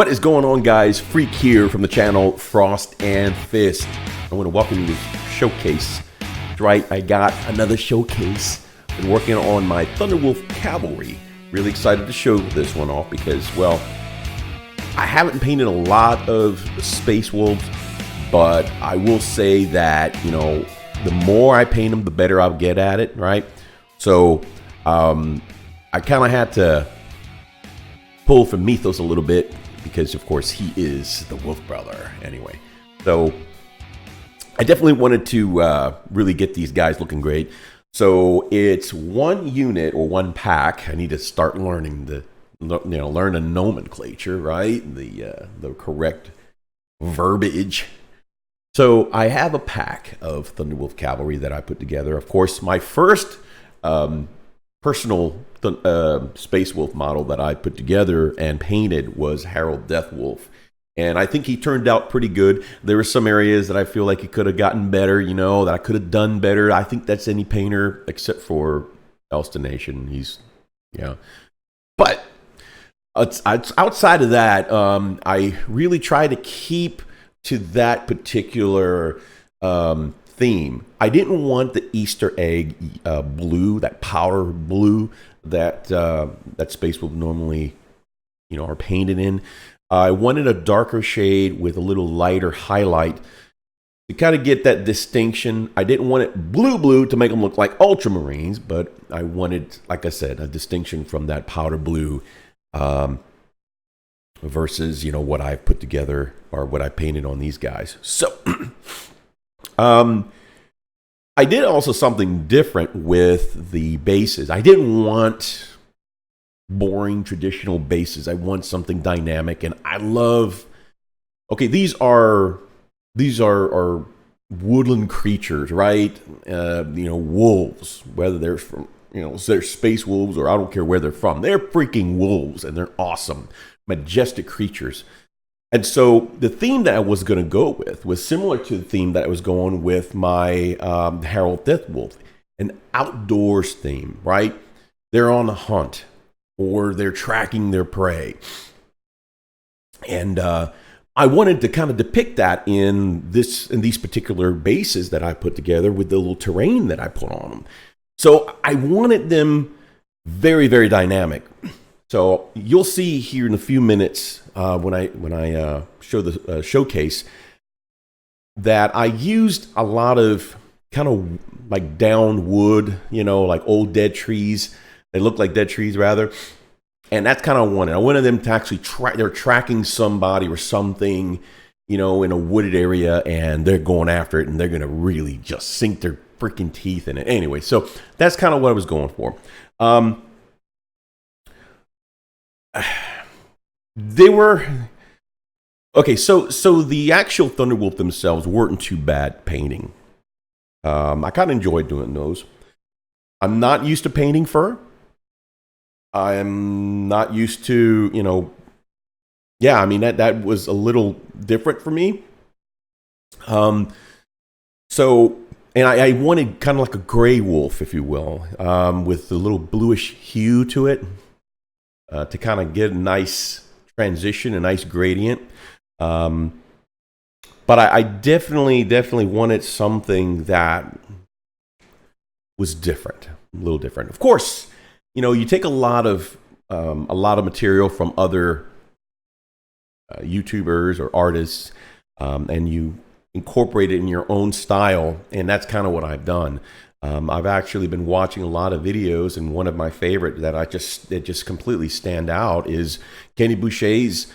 What is going on, guys? Freak here from the channel Frost and Fist. I want to welcome you to this showcase. That's right, I got another showcase. Been working on my Thunderwolf Cavalry. Really excited to show this one off because, well, I haven't painted a lot of Space Wolves, but I will say that, you know, the more I paint them, the better I'll get at it, right? So, I kind of had to pull from Mythos a little bit because, of course, he is the Wolf Brother anyway. So I definitely wanted to really get these guys looking great. So it's one unit or one pack. I need to start learning the, learn the nomenclature, right? The correct verbiage. So I have a pack of Thunderwolf Cavalry that I put together. Of course, my first personal Space Wolf model that I put together and painted was Harold Deathwolf. And I think he turned out pretty good. There were some areas that I feel like he could have gotten better, you know, that I could have done better. I think that's any painter except for Elstonation. He's, yeah. But outside of that, I really try to keep to that particular theme. I didn't want the Easter egg blue, that powder blue that that Space Wolf normally, you know, are painted in. I wanted a darker shade with a little lighter highlight to kind of get that distinction. I didn't want it blue to make them look like ultramarines, but I wanted, like I said, a distinction from that powder blue versus, you know, what I put together or what I painted on these guys. So I did also something different with the bases. I didn't want boring traditional bases. I want something dynamic, and I love. Okay, these are woodland creatures, right? You know, wolves. Whether they're from, you know, they're space wolves or I don't care where they're from. They're freaking wolves, and they're awesome, majestic creatures. And so the theme that I was going to go with was similar to the theme that I was going with my Harold Deathwolf, an outdoors theme, right? They're on the hunt or they're tracking their prey. And I wanted to kind of depict that in these particular bases that I put together with the little terrain that I put on them. So I wanted them very, very dynamic. So you'll see here in a few minutes when I show the showcase that I used a lot of kind of like down wood, you know, like old dead trees. They look like dead trees rather, and that's kind of I wanted them to actually they're tracking somebody or something, you know, in a wooded area, and they're going after it, and they're gonna really just sink their freaking teeth in it. Anyway, so that's kind of what I was going for. They were okay. So the actual Thunderwolf themselves weren't too bad painting. I kind of enjoyed doing those. I'm not used to painting fur. I'm not used to, you know. Yeah, I mean that was a little different for me. So, and I wanted kind of like a gray wolf, if you will, with a little bluish hue to it. To kind of get a nice transition, a nice gradient. But I definitely wanted something that was different, a little different. Of course, you know, you take a lot of material from other YouTubers or artists, and you incorporate it in your own style, and that's kind of what I've done. I've actually been watching a lot of videos, and one of my favorite that just completely stand out is Kenny Boucher's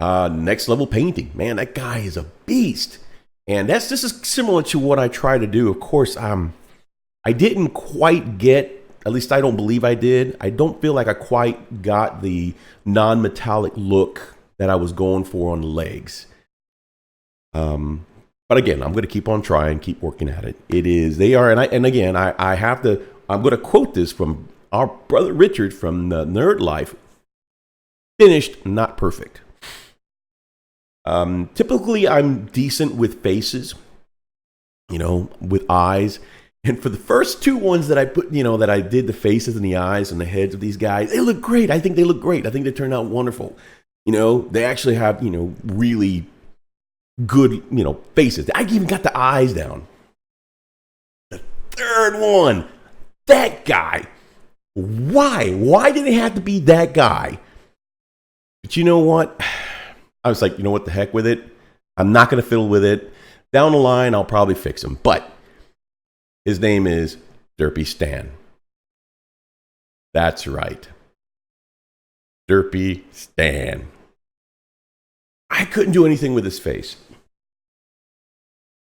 Next Level Painting. Man, that guy is a beast, and this is similar to what I try to do. Of course, I didn't quite get. At least I don't believe I did. I don't feel like I quite got the non-metallic look that I was going for on the legs. But again, I'm going to keep on trying, keep working at it. I have to, I'm going to quote this from our brother Richard from the Nerd Life. Finished, not perfect. Typically, I'm decent with faces, you know, with eyes. And for the first two ones that I put, you know, that I did the faces and the eyes and the heads of these guys, they look great. I think they look great. I think they turned out wonderful. You know, they actually have, you know, really good, you know, faces. I even got the eyes down. The third one, that guy. Why? Why did it have to be that guy? But you know what? I was like, you know what, the heck with it. I'm not going to fiddle with it. Down the line, I'll probably fix him. But his name is Derpy Stan. That's right. Derpy Stan. I couldn't do anything with his face.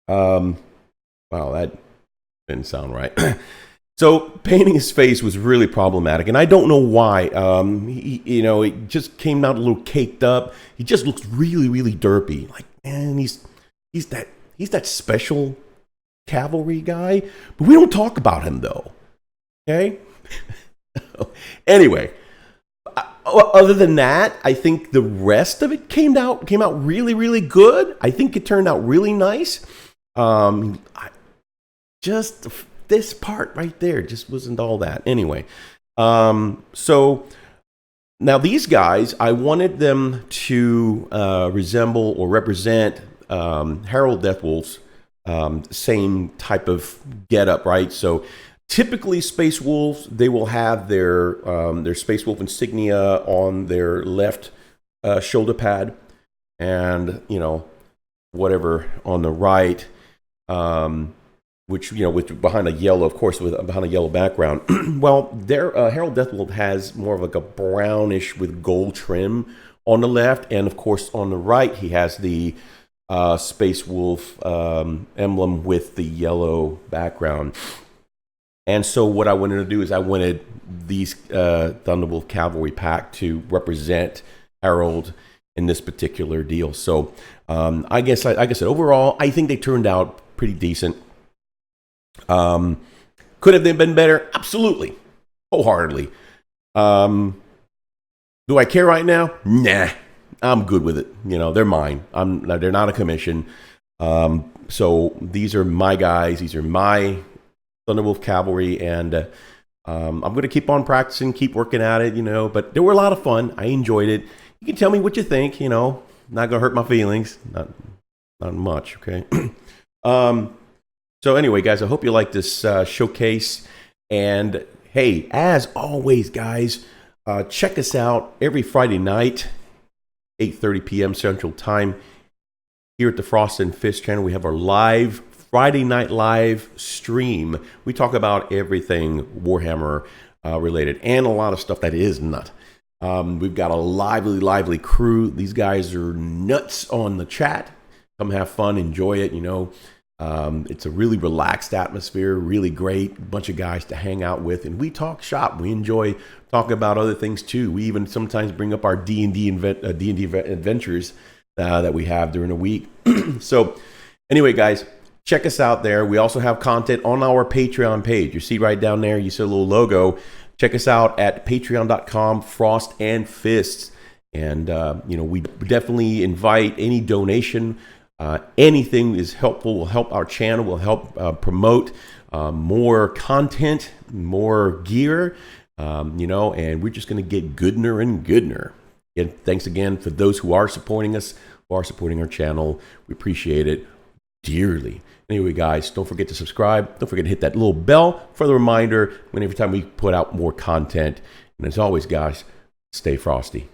Wow, that didn't sound right. So painting his face was really problematic, and I don't know why. You know, it just came out a little caked up. He just looks really, really derpy. Like, man, he's that special cavalry guy, but we don't talk about him though. Okay. Anyway, other than that, I think the rest of it came out really, really good. I think it turned out really nice. Just this part right there just wasn't all that. Anyway, so now these guys, I wanted them to resemble or represent Harold Deathwolf's same type of getup, right? So typically, Space Wolves, they will have their Space Wolf insignia on their left shoulder pad, and you know, whatever on the right, which, you know, with behind a yellow, of course, with behind a yellow background. Well, their Harold Deathwolf has more of like a brownish with gold trim on the left, and of course on the right he has the Space Wolf emblem with the yellow background. And so what I wanted to do is I wanted these Thunderwolf Cavalry pack to represent Harold in this particular deal. So I guess, like I said, overall, I think they turned out pretty decent. Could have they been better? Absolutely. Wholeheartedly. Do I care right now? Nah. I'm good with it. You know, they're mine. They're not a commission. So these are my guys. These are my Thunderwolf Cavalry, and I'm going to keep on practicing, keep working at it, you know, but they were a lot of fun. I enjoyed it. You can tell me what you think, you know, not going to hurt my feelings. Not much, okay? So anyway, guys, I hope you like this showcase. And hey, as always, guys, check us out every Friday night, 8:30 p.m. Central Time, here at the Frost and Fist channel. We have our live Friday Night Live stream. We talk about everything Warhammer related, and a lot of stuff that is not. We've got a lively crew. These guys are nuts on the chat. Come have fun, enjoy it, you know. It's a really relaxed atmosphere, really great bunch of guys to hang out with, and we talk shop. We enjoy talking about other things too. We even sometimes bring up our D&D adventures that we have during the week. So anyway, guys, check us out there. We also have content on our Patreon page. You see right down there, you see a little logo. Check us out at patreon.com, Frost and Fists. And, you know, we definitely invite any donation. Anything is helpful, will help our channel, will help promote more content, more gear, you know, and we're just going to get goodner and goodner. And thanks again for those who are supporting us, who are supporting our channel. We appreciate it dearly. Anyway, guys, don't forget to subscribe. Don't forget to hit that little bell for the reminder when every time we put out more content. And as always, guys, stay frosty.